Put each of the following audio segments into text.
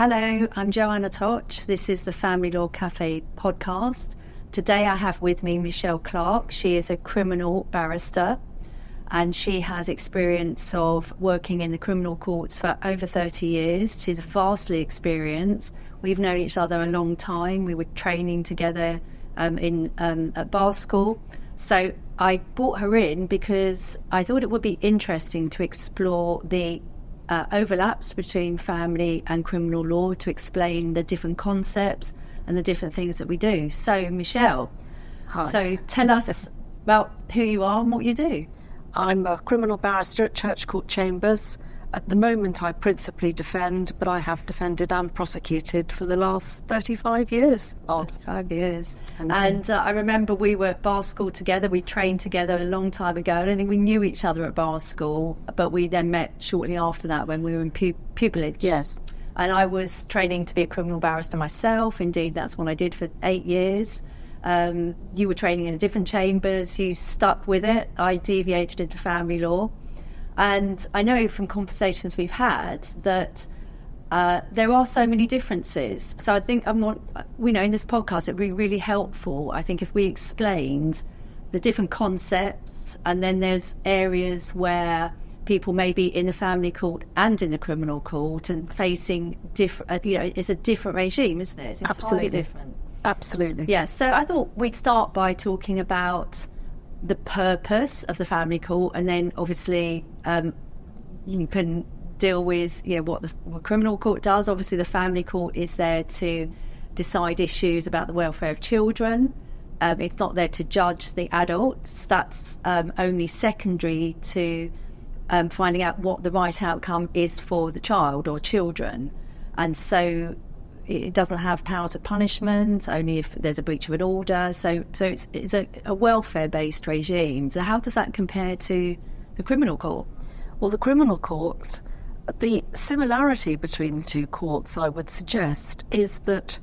Hello, I'm Joanna Toch. This is the Family Law Cafe podcast. Today I have with me Michelle Clarke. She is a criminal barrister and she has experience of working in the criminal courts for over 30 years. She's vastly experienced. We've known each other a long time. We were training together at bar school. So I brought her in because I thought it would be interesting to explore the overlaps between family and criminal law, to explain the different concepts and the different things that we do. So, Michelle, Hi. So tell us about who you are and what you do. I'm a criminal barrister at Church Court Chambers. At the moment, I principally defend, but I have defended and prosecuted for the last 35 years. 5 years. And I remember we were at bar school together. We trained together a long time ago. I don't think we knew each other at bar school, but we then met shortly after that when we were in pupillage. Yes. And I was training to be a criminal barrister myself. Indeed, that's what I did for 8 years. You were training in different chambers. You stuck with it. I deviated into family law. And I know from conversations we've had that there are so many differences. So I think in this podcast, it would be really helpful, I think, if we explained the different concepts, and then there's areas where people may be in the family court and in the criminal court and facing different, it's a different regime, isn't it? It's entirely different. Absolutely. Yeah, so I thought we'd start by talking about the purpose of the family court, and then obviously you can deal with what the criminal court does. Obviously the family court is there to decide issues about the welfare of children. It's not there to judge the adults. That's only secondary to finding out what the right outcome is for the child or children. And so it doesn't have powers of punishment, only if there's a breach of an order. So it's a welfare-based regime. So how does that compare to the criminal court? Well, the criminal court, the similarity between the two courts, I would suggest, is that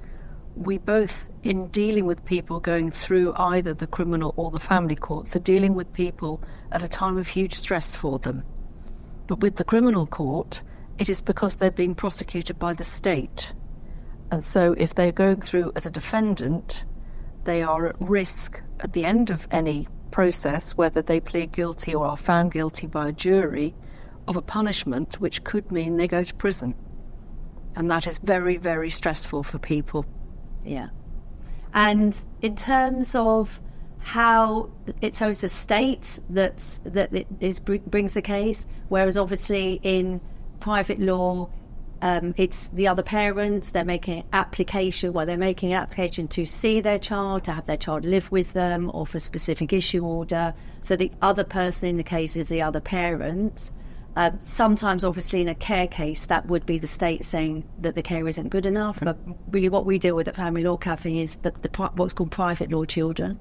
we both, in dealing with people going through either the criminal or the family courts, are dealing with people at a time of huge stress for them. But with the criminal court, it is because they're being prosecuted by the state. And so if they're going through as a defendant, they are at risk at the end of any process, whether they plead guilty or are found guilty by a jury, of a punishment which could mean they go to prison. And that is very, very stressful for people. Yeah. And in terms of how it's a state that brings the case, whereas obviously in private law, it's the other parents. They're making an application. They're making an application to see their child, to have their child live with them, or for a specific issue order. So the other person in the case is the other parent. Sometimes, obviously, in a care case, that would be the state saying that the care isn't good enough. But really, what we deal with at Family Law Cafe is what's called private law children.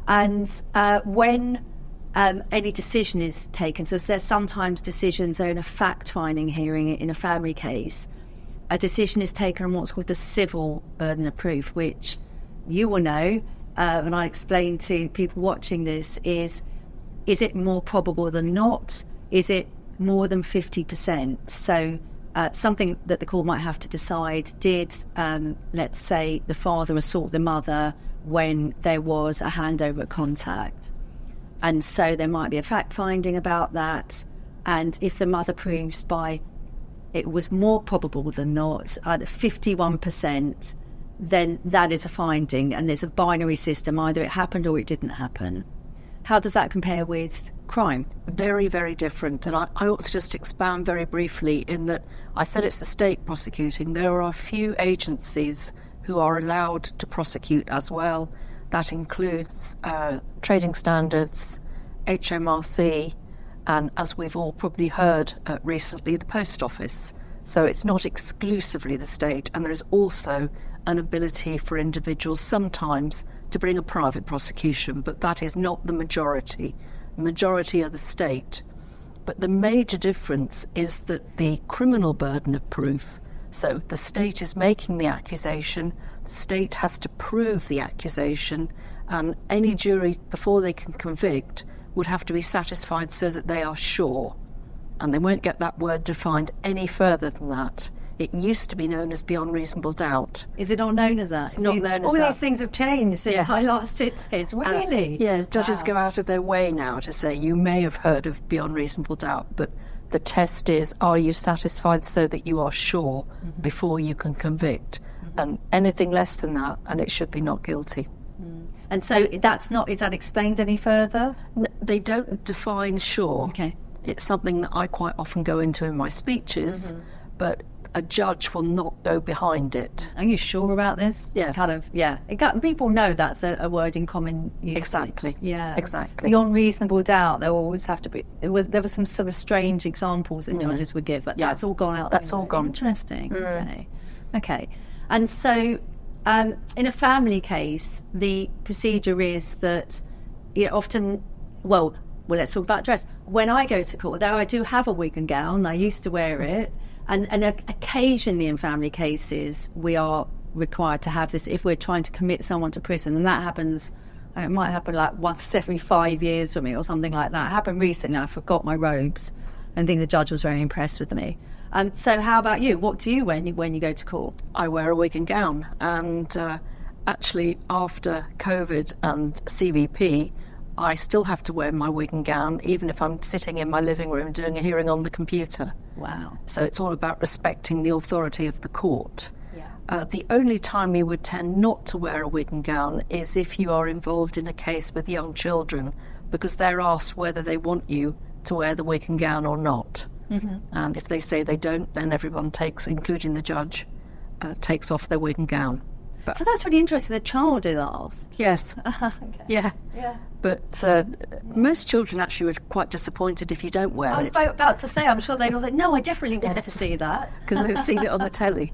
And when any decision is taken, so there's sometimes decisions are in a fact-finding hearing in a family case, a decision is taken on what's called the civil burden of proof, which you will know, and I explain to people watching this, is it more probable than not? Is it more than 50%? So something that the court might have to decide, did, let's say, the father assault the mother when there was a handover contact? And so there might be a fact-finding about that. And if the mother proves by it was more probable than not, either 51%, then that is a finding. And there's a binary system. Either it happened or it didn't happen. How does that compare with crime? Very, very different. And I ought to just expand very briefly in that I said it's the state prosecuting. There are a few agencies who are allowed to prosecute as well. That includes trading standards, HMRC, and as we've all probably heard recently, the post office. So it's not exclusively the state, and there is also an ability for individuals sometimes to bring a private prosecution, but that is not the majority. The majority are the state. But the major difference is that the criminal burden of proof, so the state is making the accusation, the state has to prove the accusation, and any jury, before they can convict, would have to be satisfied so that they are sure. and they won't get that word defined any further than that. It used to be known as beyond reasonable doubt. Is it not known as that? It's not known as all that. These things have changed since I last did this. Really? Judges go out of their way now to say you may have heard of beyond reasonable doubt, but the test is, are you satisfied so that you are sure before you can convict? And anything less than that, and it should be not guilty. And so that's not, is that explained any further? They don't define sure. Okay. It's something that I quite often go into in my speeches, but a judge will not go behind it. Are you sure about this? Yes. Kind of, yeah. People know that's a word in common usage. Exactly. Yeah. Exactly. Beyond reasonable doubt, there always have to be. There were some sort of strange examples that judges would give, but that's all gone out. That's all gone. Interesting. Okay. And so, in a family case, the procedure is that often, well, let's talk about dress. When I go to court, though I do have a wig and gown, I used to wear it. And occasionally in family cases, we are required to have this if we're trying to commit someone to prison. And that happens, it might happen like once every 5 years for me or something like that. It happened recently. I forgot my robes and I think the judge was very impressed with me. So how about you? What do you wear when you go to court? I wear a wig and gown. And actually, after COVID and CVP, I still have to wear my wig and gown, even if I'm sitting in my living room doing a hearing on the computer. Wow. So it's all about respecting the authority of the court. Yeah. The only time you would tend not to wear a wig and gown is if you are involved in a case with young children, because they're asked whether they want you to wear the wig and gown or not. And if they say they don't, then everyone takes, including the judge, takes off their wig and gown. But So that's really interesting. The child is asked. yes, Okay. yeah. Yeah. But most children actually were quite disappointed if you don't wear I was it, about to say, I'm sure they were like, no, I definitely want to see that. because they've seen it on the telly.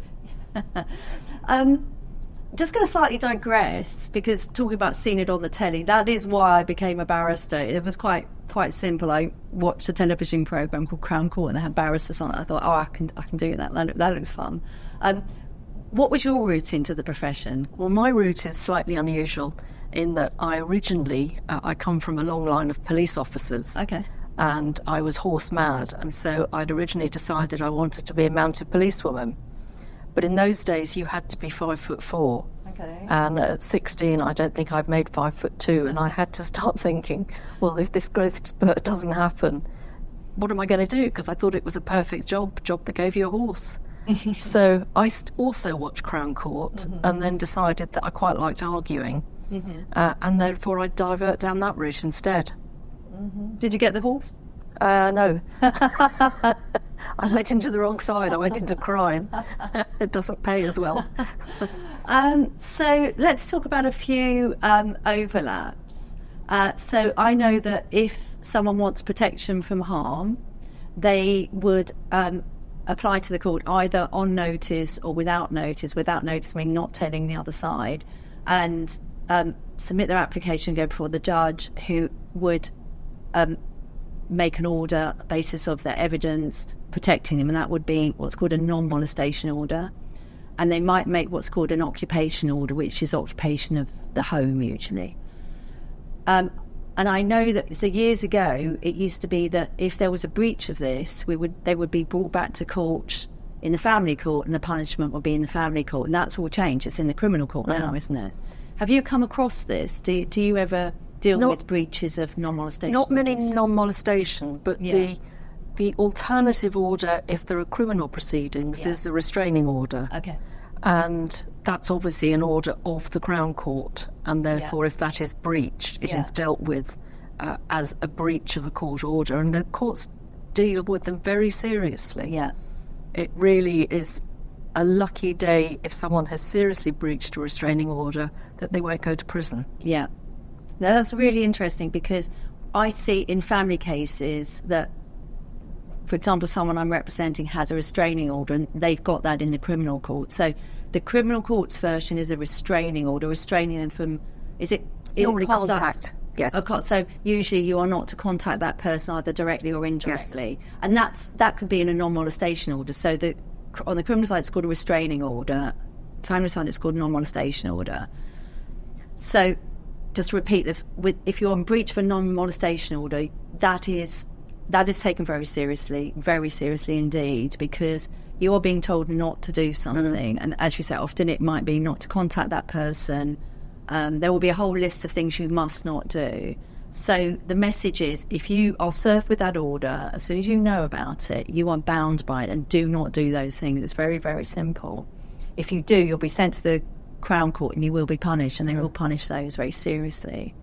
Just going to slightly digress, because talking about seeing it on the telly, that is why I became a barrister. It was quite simple. I watched a television programme called Crown Court and they had barristers on it. I thought, I can do that. That looks fun. What was your route into the profession? Well, my route is slightly unusual in that I originally, I come from a long line of police officers. Okay. And I was horse mad, and so I'd originally decided I wanted to be a mounted policewoman. But in those days, you had to be 5'4". Okay. And at 16, I don't think I'd made 5'2", and I had to start thinking, well, if this growth spurt doesn't happen, what am I going to do? Because I thought it was a perfect job that gave you a horse. So I also watched Crown Court and then decided that I quite liked arguing, and therefore I'd divert down that route instead. Did you get the horse? No. I went into the wrong side. I went into crime. It doesn't pay as well. So let's talk about a few overlaps. So I know that if someone wants protection from harm, they would apply to the court either on notice or without notice. Without notice meaning not telling the other side, and submit their application, go before the judge, who would make an order on the basis of their evidence protecting them, and that would be what's called a non-molestation order. And they might make what's called an occupation order, which is occupation of the home usually. And I know that, so years ago, it used to be that if there was a breach of this, they would be brought back to court in the family court, and the punishment would be in the family court. And that's all changed. It's in the criminal court now, isn't it? Have you come across this? Do you ever deal with breaches of non-molestation? Not many non-molestation, but the alternative order, if there are criminal proceedings, is the restraining order. Okay. And that's obviously an order of the Crown Court, and therefore if that is breached, it is dealt with as a breach of a court order, and the courts deal with them very seriously. Yeah. It really is a lucky day if someone has seriously breached a restraining order that they won't go to prison. Yeah. Now, that's really interesting, because I see in family cases that, for example, someone I'm representing has a restraining order and they've got that in the criminal court. So the criminal court's version is a restraining order, restraining them from, is it Normally contact. Yes. So usually you are not to contact that person either directly or indirectly. Yes. And that could be in a non-molestation order. So on the criminal side it's called a restraining order, family side it's called a non-molestation order. So just to repeat, if you're in breach of a non-molestation order, that is that is taken very seriously indeed, because you're being told not to do something. And as you say, often it might be not to contact that person. There will be a whole list of things you must not do. So the message is, if you are served with that order, as soon as you know about it, you are bound by it, and do not do those things. It's very, very simple. If you do, you'll be sent to the Crown Court and you will be punished, and they will punish those very seriously.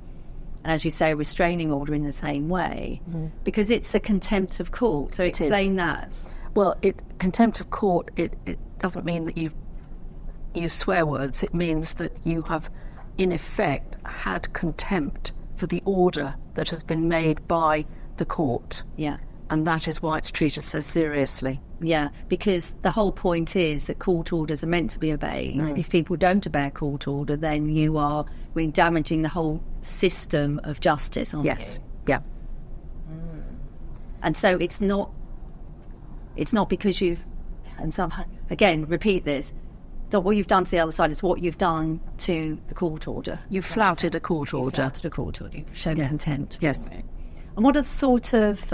And as you say, a restraining order in the same way, because it's a contempt of court. So explain that. Well, contempt of court, it doesn't mean that you use swear words. It means that you have, in effect, had contempt for the order that has been made by the court. Yeah. And that is why it's treated so seriously. Yeah, because the whole point is that court orders are meant to be obeyed. If people don't obey a court order, then you're damaging the whole system of justice, aren't you? Yes, yeah. And so it's not because you've, and somehow, again, repeat this, it's not what you've done to the other side, it's what you've done to the court order. You've flouted a court order. You've flouted a court order. You've shown contempt. Yes. For it. And what are the sort of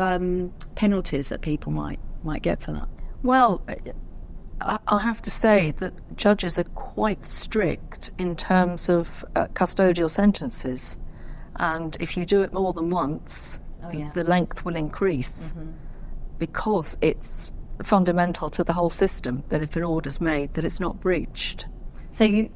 penalties that people might get for that? Well, I have to say that judges are quite strict in terms of custodial sentences. And if you do it more than once, the length will increase, because it's fundamental to the whole system that if an order's made, that it's not breached. So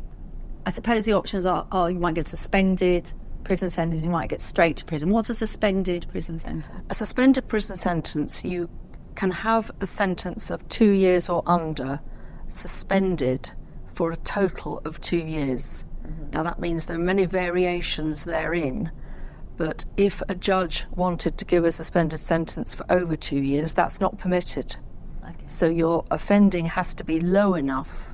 I suppose the options are, you might get suspended prison sentence, you might get straight to prison. What's a suspended prison sentence? A suspended prison sentence, you can have a sentence of 2 years or under suspended for a total of 2 years. Now that means there are many variations therein, but if a judge wanted to give a suspended sentence for over 2 years, that's not permitted. Okay. So your offending has to be low enough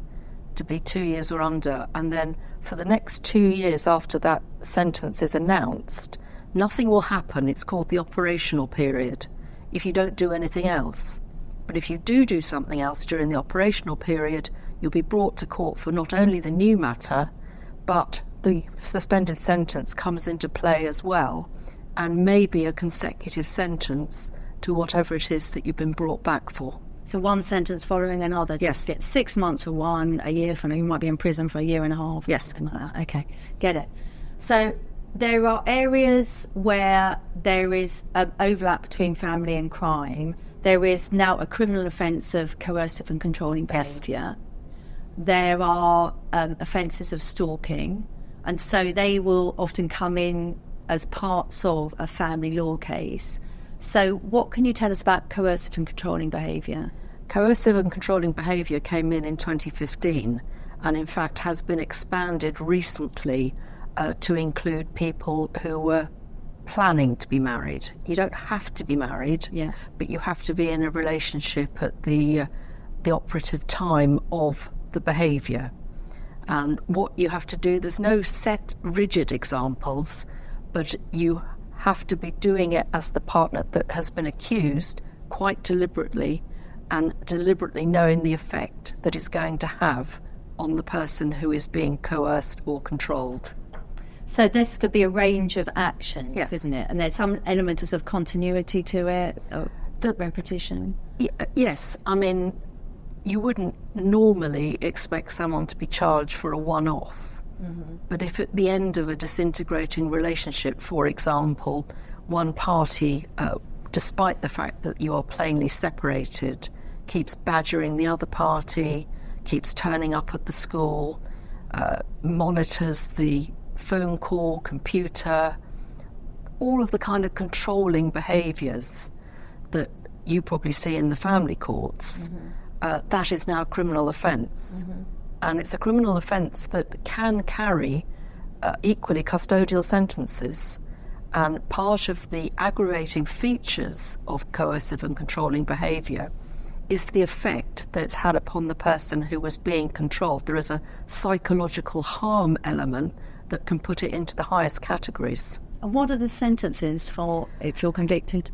to be 2 years or under, and then for the next 2 years after that sentence is announced, nothing will happen. It's called the operational period, if you don't do anything else. But if you do something else during the operational period, you'll be brought to court for not only the new matter, but the suspended sentence comes into play as well, and maybe a consecutive sentence to whatever it is that you've been brought back for. So one sentence following another. Yes. Get 6 months for one, a year for another. You might be in prison for a year and a half. Yes. Something like that. Okay, get it. So there are areas where there is an overlap between family and crime. There is now a criminal offence of coercive and controlling behaviour. There are offences of stalking, and so they will often come in as parts of a family law case. So what can you tell us about coercive and controlling behaviour? Coercive and controlling behaviour came in 2015, and in fact has been expanded recently to include people who were planning to be married. You don't have to be married, but you have to be in a relationship at the operative time of the behaviour. And what you have to do, there's no set rigid examples, but you have to be doing it as the partner that has been accused quite deliberately, and deliberately knowing the effect that it's going to have on the person who is being coerced or controlled. So this could be a range of actions, Yes. isn't it? And there's some element of sort of continuity to it, or the repetition. Yes, I mean, you wouldn't normally expect someone to be charged for a one-off. But if at the end of a disintegrating relationship, for example, one party, despite the fact that you are plainly separated, keeps badgering the other party, keeps turning up at the school, monitors the phone call, computer, all of the kind of controlling behaviours that you probably see in the family courts, that is now a criminal offence. And it's a criminal offence that can carry equally custodial sentences. And part of the aggravating features of coercive and controlling behaviour is the effect that it's had upon the person who was being controlled. There is a psychological harm element that can put it into the highest categories. And what are the sentences for if you're convicted?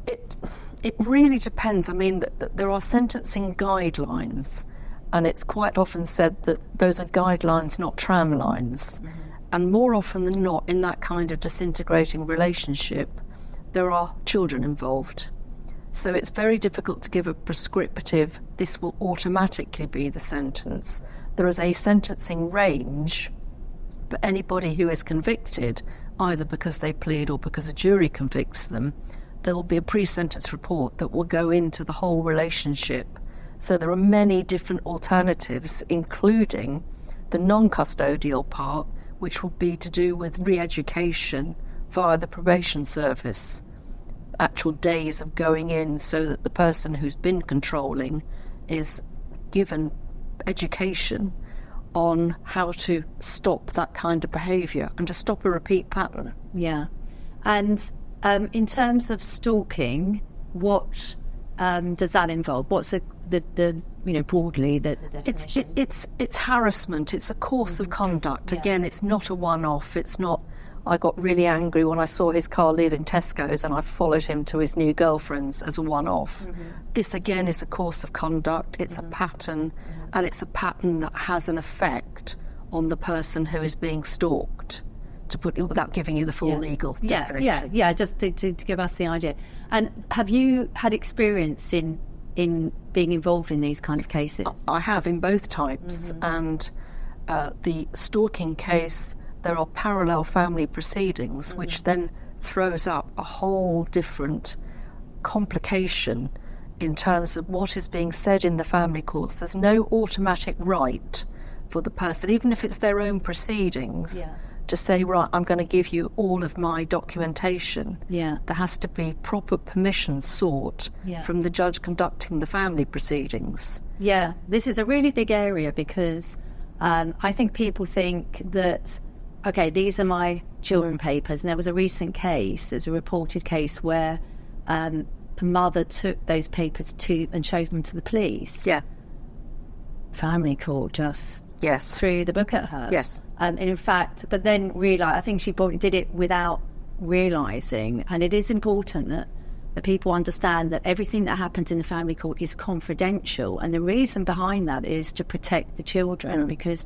It really depends. I mean, there are sentencing guidelines, and it's quite often said that those are guidelines, not tramlines. And more often than not, in that kind of disintegrating relationship, there are children involved. So it's very difficult to give a prescriptive, this will automatically be the sentence. There is a sentencing range, but anybody who is convicted, either because they plead or because a jury convicts them, there will be a pre-sentence report that will go into the whole relationship. So there are many different alternatives, including the non-custodial part, which will be to do with re-education via the probation service. Actual days of going in so that the person who's been controlling is given education on how to stop that kind of behaviour and to stop a repeat pattern. Yeah. And in terms of stalking, what does that involve? What's the broadly the definition? It's harassment. It's a course of conduct. Again, it's not a one-off. It's not, I got really angry when I saw his car leaving Tesco's and I followed him to his new girlfriend's as a one-off. This, again, is a course of conduct. It's a pattern, and it's a pattern that has an effect on the person who is being stalked, to put it without giving you the full legal definition. Yeah, just to give us the idea. And have you had experience in being involved in these kind of cases? I have, in both types. And the stalking case, there are parallel family proceedings, which then throws up a whole different complication in terms of what is being said in the family courts. There's no automatic right for the person, even if it's their own proceedings, to say, right, I'm going to give you all of my documentation. There has to be proper permission sought from the judge conducting the family proceedings. Yeah, this is a really big area because I think people think that, okay, these are my children papers. And there was a recent case, there's a reported case where a mother took those papers and showed them to the police. Family court just threw the book at her. And in fact, but then realised, I think she probably did it without realising. And it is important that people understand that everything that happens in the family court is confidential. And the reason behind that is to protect the children, because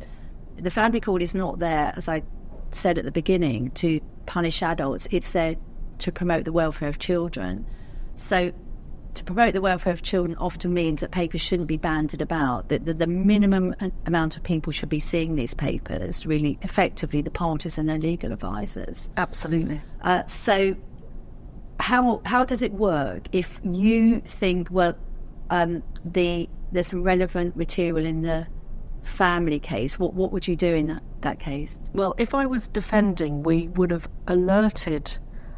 the family court is not there, as I said at the beginning, to punish adults. It's there to promote the welfare of children. So to promote the welfare of children often means that papers shouldn't be bandied about, that the minimum amount of people should be seeing these papers, really effectively the parties and their legal advisors. Absolutely. So how does it work if you think, well, there's some relevant material in the family case? What would you do in that case? Well, if I was defending, we would have alerted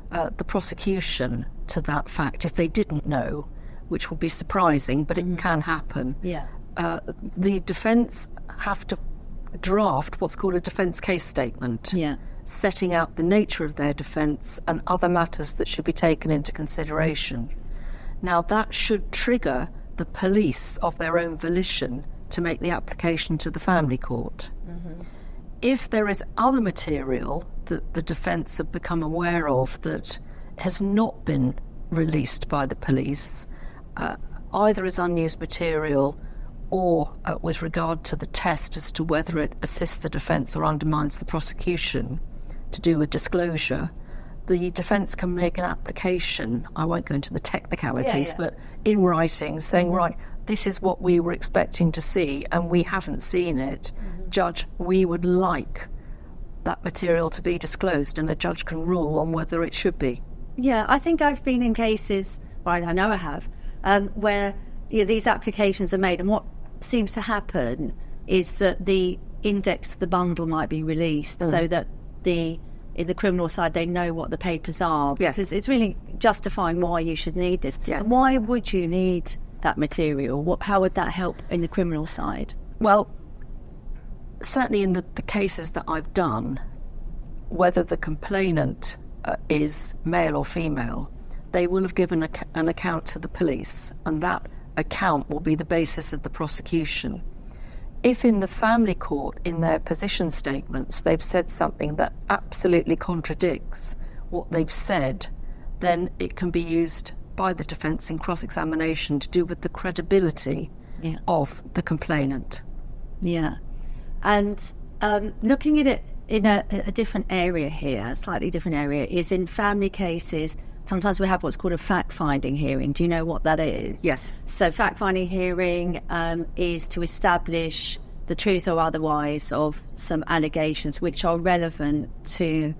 the prosecution to that fact if they didn't know, which would be surprising, but it can happen. The defence have to draft what's called a defence case statement, setting out the nature of their defence and other matters that should be taken into consideration. Now, that should trigger the police of their own volition to make the application to the family court. If there is other material that the defence have become aware of that has not been released by the police, either as unused material or with regard to the test as to whether it assists the defence or undermines the prosecution, to do with disclosure, the defence can make an application, I won't go into the technicalities, but in writing, saying, right, this is what we were expecting to see and we haven't seen it. Judge, we would like that material to be disclosed, and a judge can rule on whether it should be. Yeah, I think I've been in cases, well, I know I have, where these applications are made, and what seems to happen is that the index of the bundle might be released so that in the criminal side they know what the papers are. Because it's really justifying why you should need this. And why would you need that material? How would that help in the criminal side? Well, certainly in the cases that I've done, whether the complainant is male or female, they will have given an account to the police, and that account will be the basis of the prosecution. If in the family court, in their position statements, they've said something that absolutely contradicts what they've said, then it can be used by the defence in cross-examination to do with the credibility of the complainant. And looking at it in a different area here, a slightly different area, is in family cases, sometimes we have what's called a fact-finding hearing. Do you know what that is? Yes. So fact-finding hearing is to establish the truth or otherwise of some allegations which are relevant to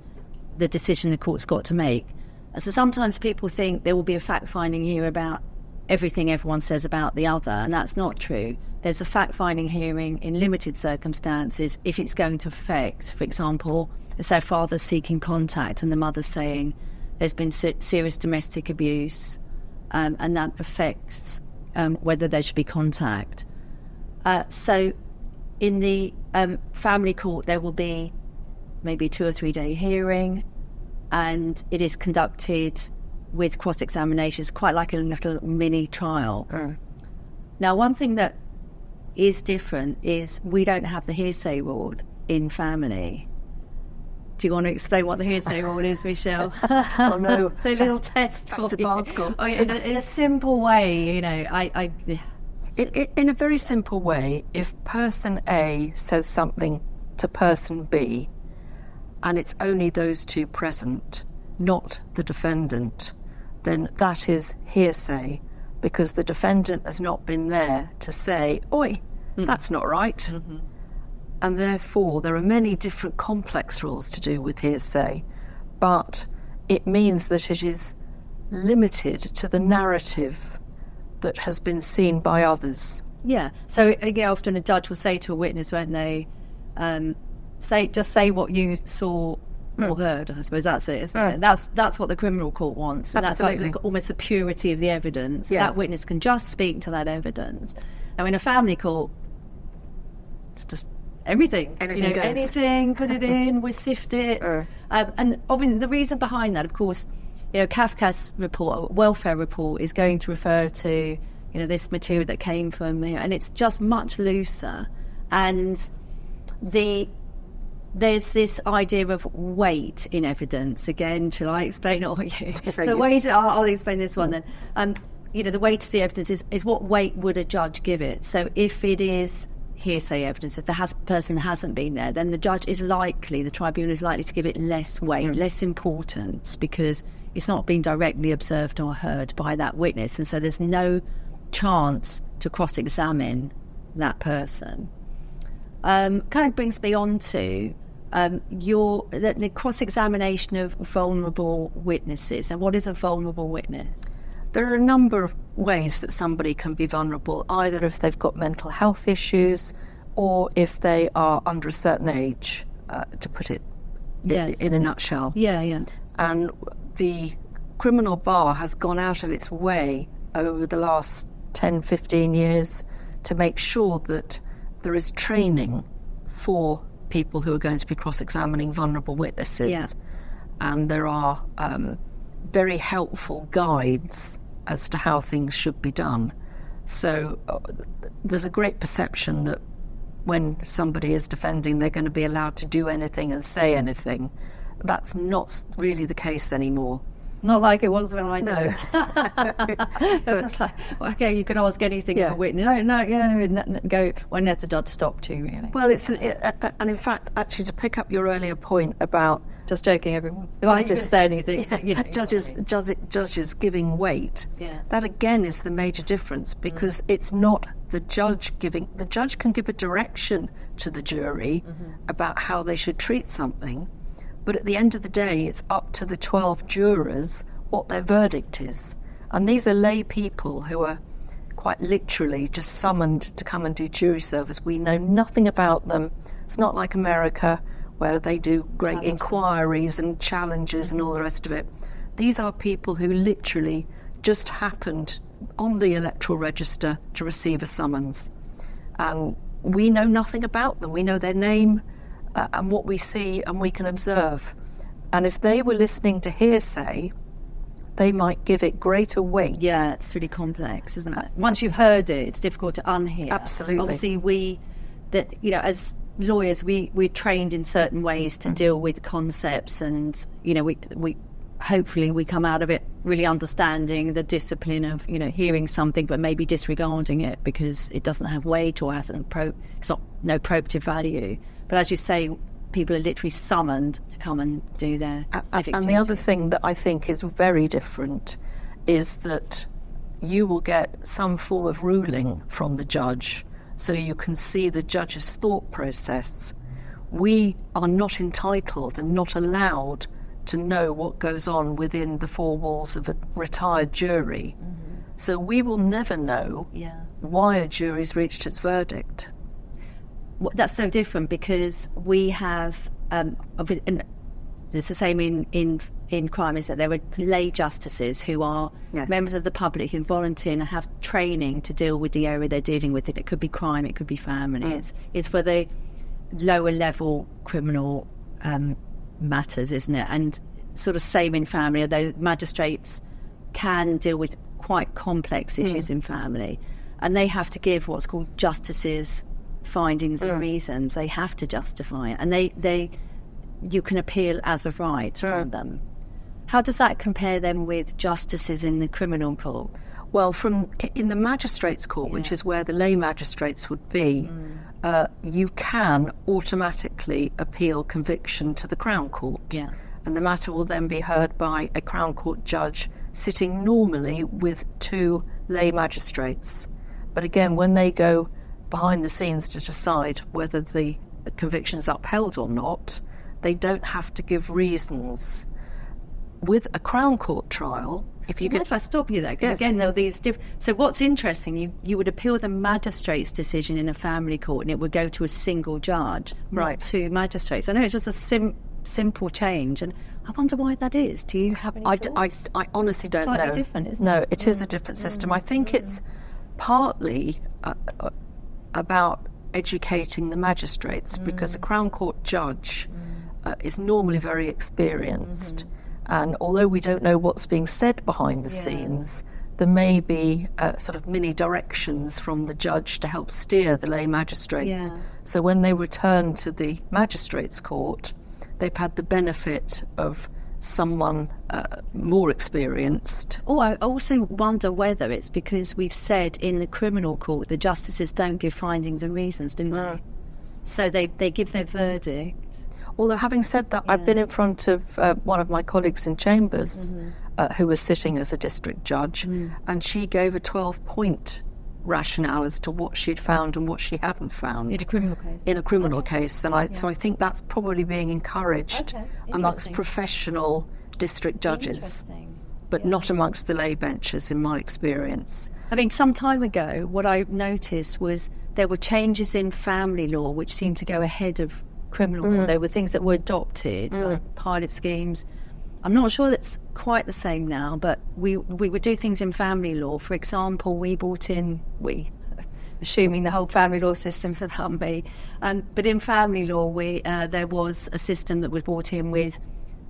the decision the court's got to make. And so sometimes people think there will be a fact-finding hearing about everything everyone says about the other, and that's not true. There's a fact-finding hearing in limited circumstances if it's going to affect, for example, if their father's seeking contact and the mother's saying there's been serious domestic abuse, and that affects whether there should be contact. So in the family court, there will be maybe a 2 or 3 day hearing, and it is conducted with cross-examinations, quite like a little mini trial. Now, one thing that is different is we don't have the hearsay rule in family. Do you want to explain what the hearsay rule is, Michelle? Oh no, the little test. Back to bar school. In a simple way, you know, In a very simple way, if person A says something to person B, and it's only those two present, not the defendant, then that is hearsay, because the defendant has not been there to say, oi, that's not right. Mm-hmm. And therefore, there are many different complex rules to do with hearsay, but it means that it is limited to the narrative that has been seen by others. Yeah. So again, often a judge will say to a witness, won't they, say what you saw or heard. I suppose that's it, isn't it? That's what the criminal court wants. And Absolutely. that's like almost the purity of the evidence. Yes. That witness can just speak to that evidence. Now, in a family court, it's just everything. Anything goes. Anything, put it in, we sift it. And obviously the reason behind that, of course, Kafka's report, welfare report, is going to refer to, this material that came from here, and it's just much looser. And there's this idea of weight in evidence. Again, shall I explain it or you? The weight, I'll explain this one then. The weight of the evidence is what weight would a judge give it. So if it is hearsay evidence, if the person hasn't been there, then the tribunal is likely to give it less weight, less importance, because it's not been directly observed or heard by that witness, and so there's no chance to cross-examine that person. Kind of brings me on to the cross-examination of vulnerable witnesses. And what is a vulnerable witness? There are a number of ways that somebody can be vulnerable, either if they've got mental health issues or if they are under a certain age, to put it in a nutshell. Yeah. And the criminal bar has gone out of its way over the last 10, 15 years to make sure that there is training for people who are going to be cross-examining vulnerable witnesses. Yeah. And there are very helpful guides as to how things should be done. So there's a great perception that when somebody is defending, they're going to be allowed to do anything and say anything. That's not really the case anymore. Not like it was when I know. It's like, okay, you can ask anything of a witness. No, go when there's a judge stop too, really. Well, and in fact, actually, to pick up your earlier point about just joking, everyone. If I just say anything, judges giving weight. Yeah. That again is the major difference, because it's not the judge giving. The judge can give a direction to the jury about how they should treat something. But at the end of the day, it's up to the 12 jurors what their verdict is. And these are lay people who are quite literally just summoned to come and do jury service. We know nothing about them. It's not like America, where they do great inquiries and challenges and all the rest of it. These are people who literally just happened on the electoral register to receive a summons. And we know nothing about them. We know their name, and what we see and we can observe. And if they were listening to hearsay, they might give it greater weight. Yeah, it's really complex, isn't it? Once you've heard it, it's difficult to unhear. Absolutely. Obviously, as lawyers, we're trained in certain ways to deal with concepts, and we hopefully we come out of it really understanding the discipline of hearing something but maybe disregarding it because it doesn't have weight or hasn't no probative value. But as you say, people are literally summoned to come and do their civic And duty. the other thing that I think is very different is that you will get some form of ruling from the judge, so you can see the judge's thought process. We are not entitled and not allowed to know what goes on within the four walls of a retired jury. So we will never know why a jury's reached its verdict. That's so different because we have, and it's the same in crime, is that there are lay justices who are members of the public who volunteer and have training to deal with the area they're dealing with. It could be crime, it could be family. It's for the lower level criminal matters, isn't it? And sort of same in family, although magistrates can deal with quite complex issues in family, and they have to give what's called justices' findings and reasons. They have to justify it, and you can appeal as of right from them. How does that compare then with justices in the criminal court? Well, in the magistrates' court, which is where the lay magistrates would be, you can automatically appeal conviction to the Crown Court. And the matter will then be heard by a Crown Court judge sitting normally with two lay magistrates. But again, when they go behind the scenes to decide whether the conviction is upheld or not, they don't have to give reasons. With a Crown Court trial, if I stop you there, because again, there are these different. So what's interesting, you would appeal the magistrate's decision in a family court, and it would go to a single judge, not two magistrates. I know it's just a simple change, and I wonder why that is. Do you have any thoughts? I honestly don't know. Slightly different, isn't it? No, it is a different system. I think it's partly about educating the magistrates, because a Crown Court judge is normally very experienced. And although we don't know what's being said behind the scenes, there may be sort of mini directions from the judge to help steer the lay magistrates. So when they return to the magistrates' court, they've had the benefit of someone more experienced. I also wonder whether it's because we've said in the criminal court the justices don't give findings and reasons, do they? So they give their verdict. Although, having said that, I've been in front of one of my colleagues in Chambers who was sitting as a district judge, and she gave a 12-point rationale as to what she'd found and what she hadn't found. In a criminal case? In a criminal case. And so I think that's probably being encouraged amongst professional district judges, but not amongst the lay benches, in my experience. I mean, some time ago, what I noticed was there were changes in family law which seemed to go ahead of criminal law. There were things that were adopted, like pilot schemes. I'm not sure that's quite the same now, but we would do things in family law. For example, we brought in, assuming the whole family law system's a Humvee, but in family law, there was a system that was brought in with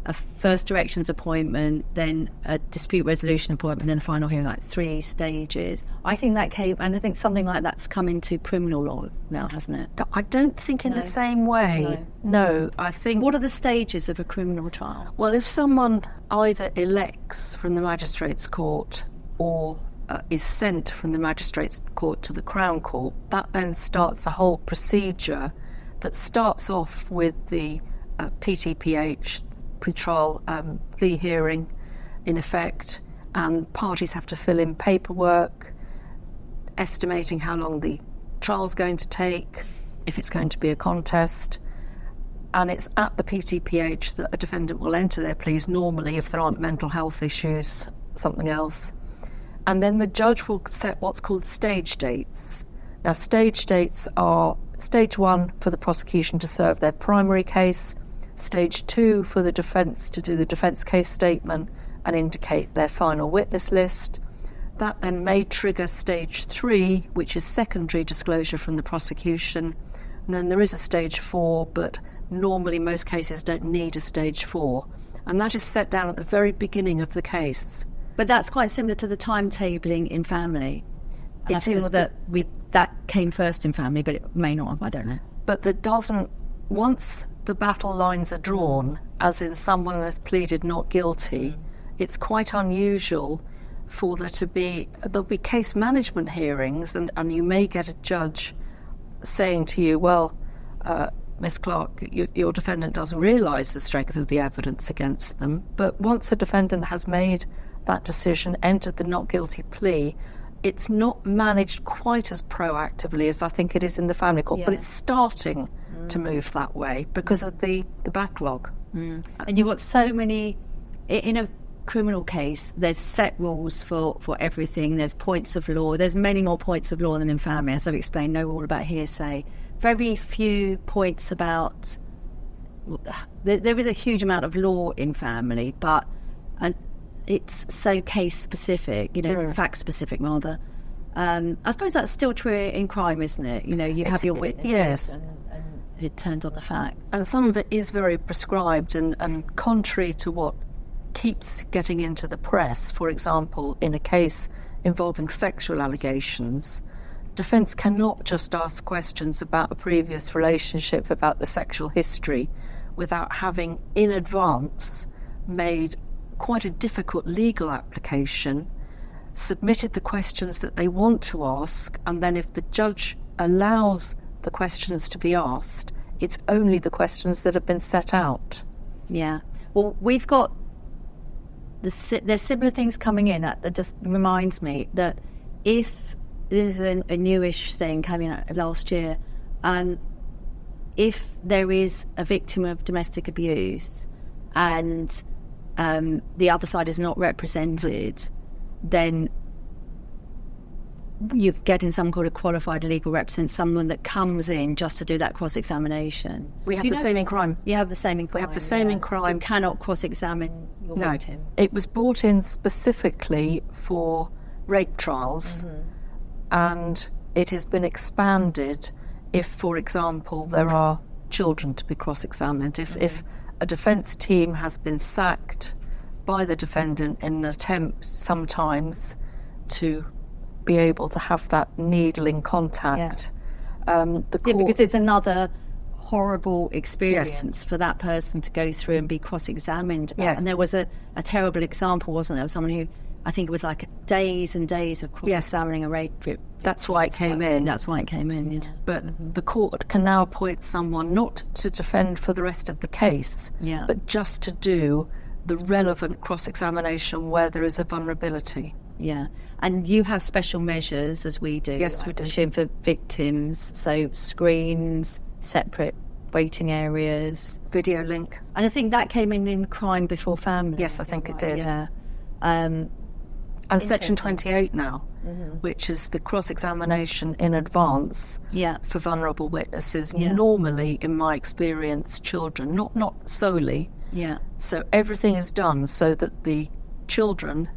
a first directions appointment, then a dispute resolution appointment, then a final hearing, like 3 stages. I think that came, and I think something like that's come into criminal law now, hasn't it? I don't think in the same way. No, I think... What are the stages of a criminal trial? Well, if someone either elects from the magistrates' court or is sent from the magistrates' court to the Crown Court, that then starts a whole procedure that starts off with the PTPH, pre-trial plea hearing, in effect, and parties have to fill in paperwork estimating how long the trial's going to take, if it's going to be a contest, and it's at the PTPH that a defendant will enter their pleas normally if there aren't mental health issues, something else. And then the judge will set what's called stage dates. Now, stage dates are stage 1 for the prosecution to serve their primary case, stage 2 for the defence to do the defence case statement and indicate their final witness list. That then may trigger stage 3, which is secondary disclosure from the prosecution. And then there is a stage 4, but normally most cases don't need a stage 4. And that is set down at the very beginning of the case. But that's quite similar to the timetabling in family. And It is that came first in family, but it may not have, I don't know. But that doesn't, once the battle lines are drawn, as in someone has pleaded not guilty, it's quite unusual for there'll be case management hearings, and you may get a judge saying to you, well, Miss Clarke, your defendant does realise the strength of the evidence against them, but once a defendant has made that decision, entered the not guilty plea, it's not managed quite as proactively as I think it is in the family court, but it's starting to move that way because of the backlog. And you've got so many, in a criminal case, there's set rules for everything. There's points of law. There's many more points of law than in family, as I've explained. No rule about hearsay. Very few points about... There is a huge amount of law in family, but it's so case-specific, fact-specific, rather. I suppose that's still true in crime, isn't it? You have your witnesses. Yes. And it turns on the facts. And some of it is very prescribed and contrary to what keeps getting into the press. For example, in a case involving sexual allegations, defence cannot just ask questions about a previous relationship, about the sexual history, without having in advance made quite a difficult legal application, submitted the questions that they want to ask, and then if the judge allows the questions to be asked, it's only the questions that have been set out. Yeah. Well, we've got... There's similar things coming in that just reminds me that if there's a newish thing coming out last year, if there is a victim of domestic abuse and the other side is not represented, then you're getting some kind of qualified legal representative, someone that comes in just to do that cross-examination. We have the same in crime. You have the same in crime. We have the same in crime. So you cannot cross-examine your victim. It was brought in specifically for rape trials, and it has been expanded if, for example, there are children to be cross-examined. If a defence team has been sacked by the defendant in an attempt sometimes to be able to have that needling contact. Because it's another horrible experience for that person to go through and be cross-examined. And there was a terrible example, wasn't there, of someone who, I think it was like days and days of cross-examining a rape victim. That's why it came in. That's why it came in, yeah. But the court can now appoint someone not to defend for the rest of the case, but just to do the relevant cross-examination where there is a vulnerability. Yeah, and you have special measures, as we do. Yes, we do. For victims, so screens, separate waiting areas. Video link. And I think that came in crime before family. Yes, I think it did. Yeah. And Section 28 now, which is the cross-examination in advance for vulnerable witnesses, normally, in my experience, children, not solely. Yeah. So everything is done so that the children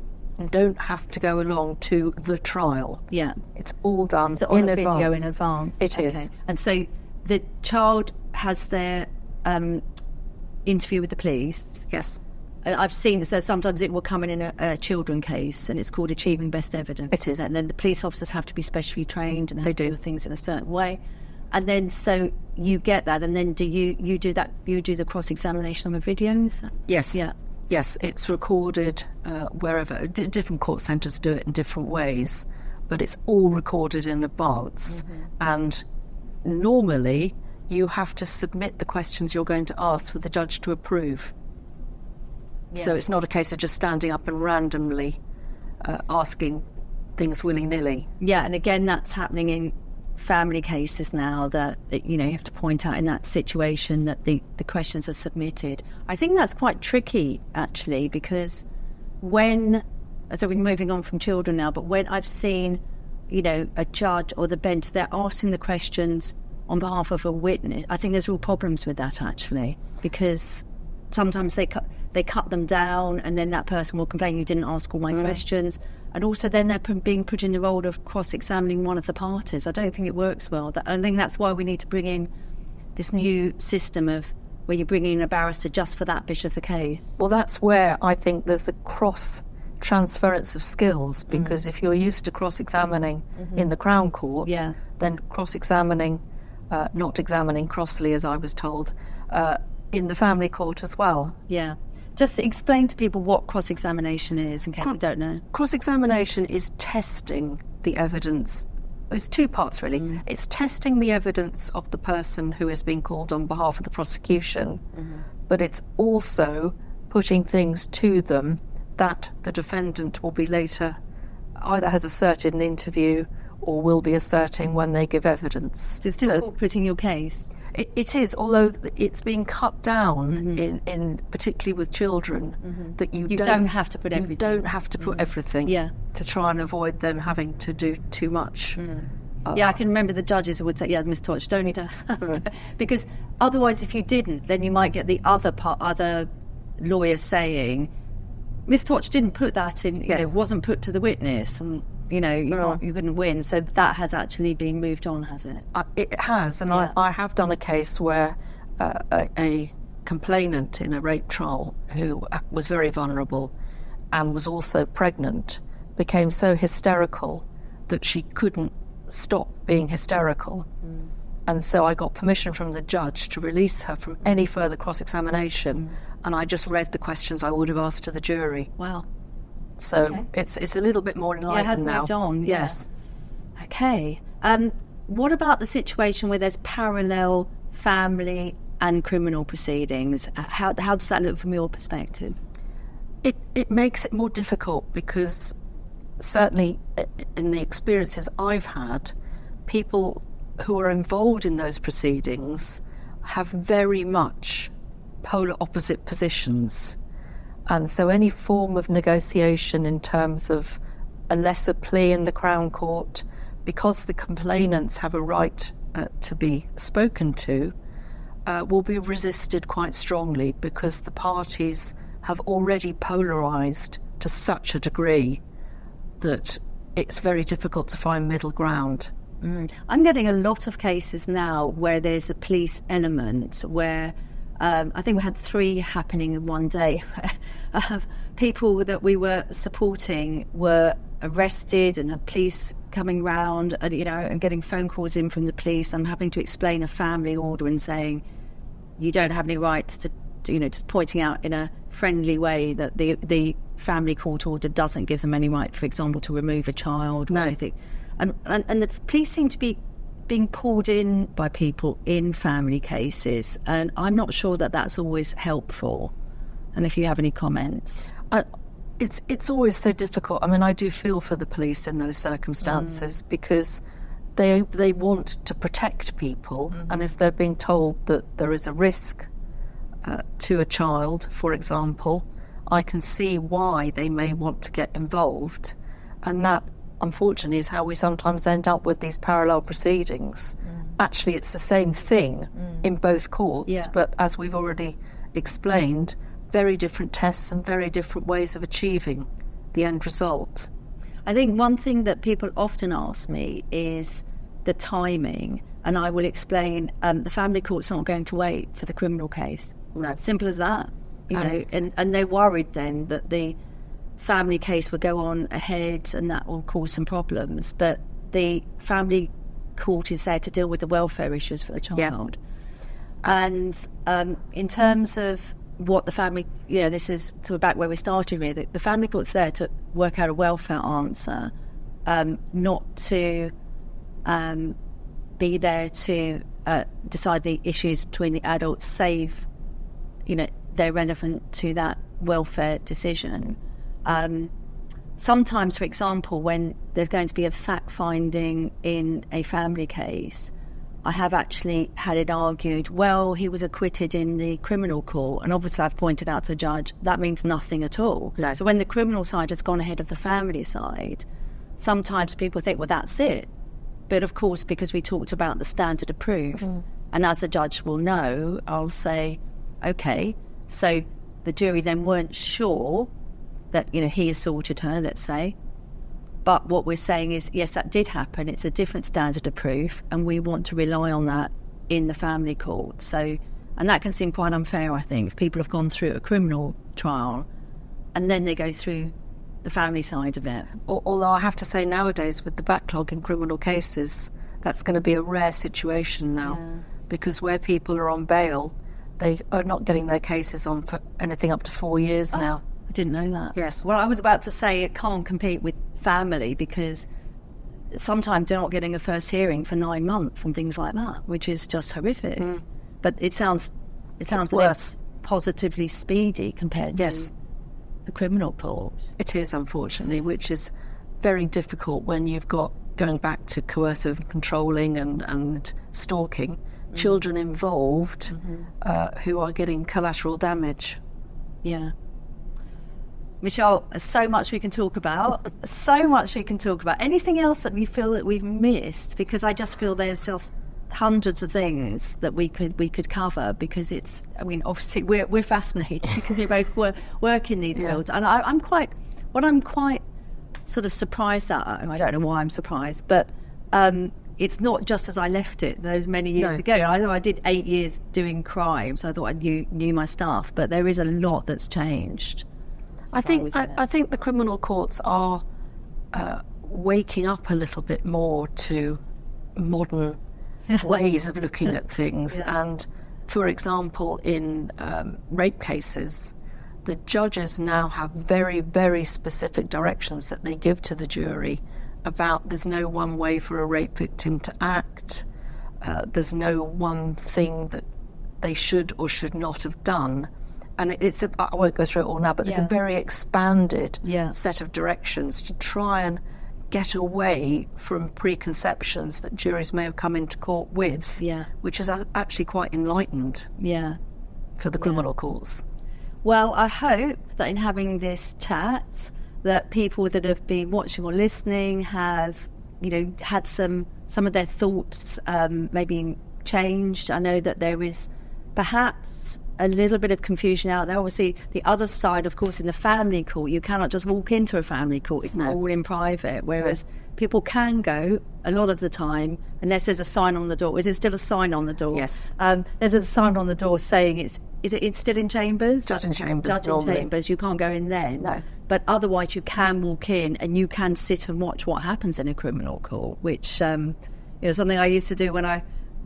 don't have to go along to the trial. Yeah. It's all done in advance. Video in advance. It is. And so the child has their interview with the police. Yes. And I've seen so sometimes it will come in a children case, and it's called achieving best evidence. It is. And then the police officers have to be specially trained and they do things in a certain way. And then so you get that, and then do you do that? You do the cross-examination on a video? Yes. Yeah. Yes, it's recorded wherever. Different court centres do it in different ways, but it's all recorded in advance. And normally you have to submit the questions you're going to ask for the judge to approve. So it's not a case of just standing up and randomly asking things willy-nilly. Yeah, and again, that's happening in family cases now, that you have to point out in that situation that the questions are submitted. I think that's quite tricky, actually, because so we're moving on from children now, but when I've seen a judge or the bench, they're asking the questions on behalf of a witness, I think there's real problems with that, actually, because sometimes they cut them down, and then that person will complain, you didn't ask all my questions. And also then they're being put in the role of cross-examining one of the parties. I don't think it works well. I think that's why we need to bring in this new system of where you bring in a barrister just for that bit of the case. Well, that's where I think there's the cross-transference of skills, because if you're used to cross-examining in the Crown Court, then cross-examining, not examining crossly, as I was told, in the family court as well. Yeah. Just explain to people what cross-examination is, in case they don't know. Cross-examination is testing the evidence it's two parts really. It's testing the evidence of the person who is being called on behalf of the prosecution, but it's also putting things to them that the defendant will be later either has asserted in an interview or will be asserting when they give evidence. It's still called putting your case. It is, although it's being cut down in particularly with children, that you don't have to put everything. You don't have to put everything to try and avoid them having to do too much. I can remember the judges who would say, Miss Toch, don't need to... because otherwise, if you didn't, then you might get the other lawyer saying, Miss Toch didn't put that in, wasn't put to the witness, and you couldn't win. So that has actually been moved on, has it? It has, and I have done a case where a complainant in a rape trial who was very vulnerable and was also pregnant became so hysterical that she couldn't stop being hysterical. And so I got permission from the judge to release her from any further cross-examination, and I just read the questions I would have asked to the jury. Wow. So it's a little bit more enlightened it has now. Moved on. Yes. Okay. What about the situation where there's parallel family and criminal proceedings? How does that look from your perspective? It makes it more difficult because certainly in the experiences I've had, people who are involved in those proceedings have very much polar opposite positions. And so any form of negotiation in terms of a lesser plea in the Crown Court, because the complainants have a right to be spoken to, will be resisted quite strongly because the parties have already polarised to such a degree that it's very difficult to find middle ground. I'm getting a lot of cases now where there's a police element where I think we had 3 happening in one day. People that we were supporting were arrested and the police coming round and getting phone calls in from the police. I'm having to explain a family order and saying you don't have any rights to just pointing out in a friendly way that the family court order doesn't give them any right, for example, to remove a child or anything. And the police seem to be being pulled in by people in family cases, and I'm not sure that that's always helpful. And if you have any comments. It's always so difficult. I mean, I do feel for the police in those circumstances because they want to protect people, and if they're being told that there is a risk to a child, for example, I can see why they may want to get involved, and that unfortunately is how we sometimes end up with these parallel proceedings. Actually, it's the same thing in both courts, but as we've already explained, very different tests and very different ways of achieving the end result. I think one thing that people often ask me is the timing, and I will explain the family court's not going to wait for the criminal case. No. Simple as that. And they're worried then that the family case will go on ahead and that will cause some problems, but the family court is there to deal with the welfare issues for the child. And in terms of what the family, this is sort of back where we started with, the family court's there to work out a welfare answer, not to be there to decide the issues between the adults, save they're relevant to that welfare decision. Sometimes, for example, when there's going to be a fact-finding in a family case, I have actually had it argued, well, he was acquitted in the criminal court, and obviously I've pointed out to the judge, that means nothing at all. No. So when the criminal side has gone ahead of the family side, sometimes people think, well, that's it. But of course, because we talked about the standard of proof, and as a judge will know, I'll say, okay, so the jury then weren't sure that, he assaulted her, let's say. But what we're saying is, yes, that did happen. It's a different standard of proof, and we want to rely on that in the family court. So, and that can seem quite unfair, I think, if people have gone through a criminal trial and then they go through the family side of it. Although I have to say nowadays, with the backlog in criminal cases, that's going to be a rare situation now, because where people are on bail, they are not getting their cases on for anything up to 4 years now. I didn't know that. Yes. Well, I was about to say it can't compete with family because sometimes they're not getting a first hearing for 9 months and things like that, which is just horrific. But it sounds worse, positively speedy compared to the criminal court. It is, unfortunately, which is very difficult when you've got, going back to coercive and controlling and stalking, children involved who are getting collateral damage. Yeah. Michelle, so much we can talk about. Anything else that we feel that we've missed? Because I just feel there's just hundreds of things that we could cover, because it's, I mean, obviously we're fascinated because we both work in these fields, and I'm quite sort of surprised at, and I don't know why I'm surprised, but it's not just as I left it those many years ago. I know I did 8 years doing crime, so I thought I knew my stuff, but there is a lot that's changed. I think the criminal courts are waking up a little bit more to modern ways of looking at things. And for example, in rape cases, the judges now have very, very specific directions that they give to the jury about there's no one way for a rape victim to act, there's no one thing that they should or should not have done. And I won't go through it all now, but it's a very expanded set of directions to try and get away from preconceptions that juries may have come into court with, which is actually quite enlightened for the criminal courts. Well, I hope that in having this chat, that people that have been watching or listening have, had some of their thoughts maybe changed. I know that there is perhaps a little bit of confusion out there. Obviously, the other side, of course, in the family court, you cannot just walk into a family court. It's all in private, whereas people can go a lot of the time, unless there's a sign on the door. Is there still a sign on the door? Yes. There's a sign on the door saying it's still in chambers? Judge in chambers. Judge in chambers. You can't go in then. No. But otherwise, you can walk in and you can sit and watch what happens in a criminal court, which something I used to do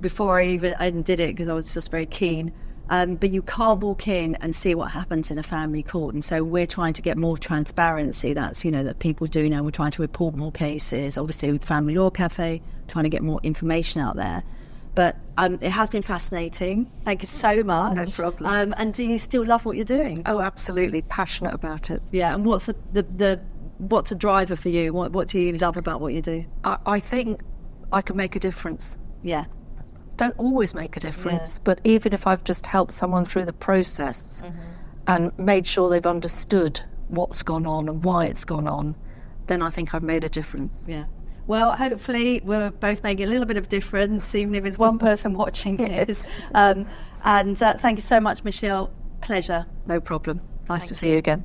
before I even did it, because I was just very keen. But you can't walk in and see what happens in a family court, and so we're trying to get more transparency. That's that people do now. We're trying to report more cases, obviously with Family Law Cafe, trying to get more information out there. But it has been fascinating. Thank you so much. No problem. And do you still love what you're doing? Oh, absolutely, passionate about it. Yeah. And what's what's a driver for you? What do you love about what you do? I think I can make a difference. Yeah. Don't always make a difference, but even if I've just helped someone through the process and made sure they've understood what's gone on and why it's gone on, then I think I've made a difference. Yeah. Well, hopefully we're both making a little bit of difference, even if it's one person watching this. And thank you so much, Michelle. Pleasure. No problem. Nice to see you again.